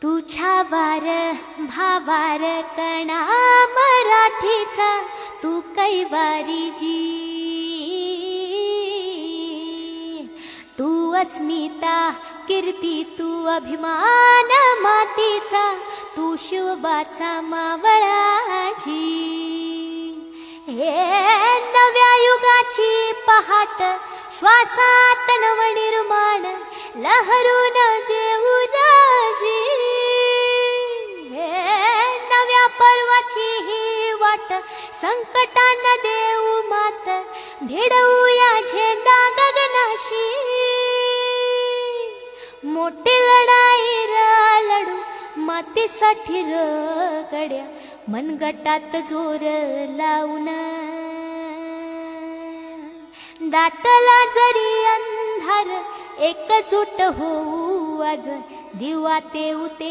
तुझ्या वार भावार कणा मराठीचा तू कैवारी जी, तू अस्मिता कीर्ती तू अभिमान मातीचा, तू शिवबाचा मावळाजी। हे नव्या युगाची पहाट श्वासात नवनिर्माण लहरून देऊ राजी। हे नव्या पर्वाची ही वाट संकटान देऊ मात, भिडवूया झेंडा गगनाशी। मोठी लढाई लढू मातीसाठी गड्या, मनगटात जोर लावून। दाटला जरी अंधार एकजूट होऊ आज, दिवा तेऊ ते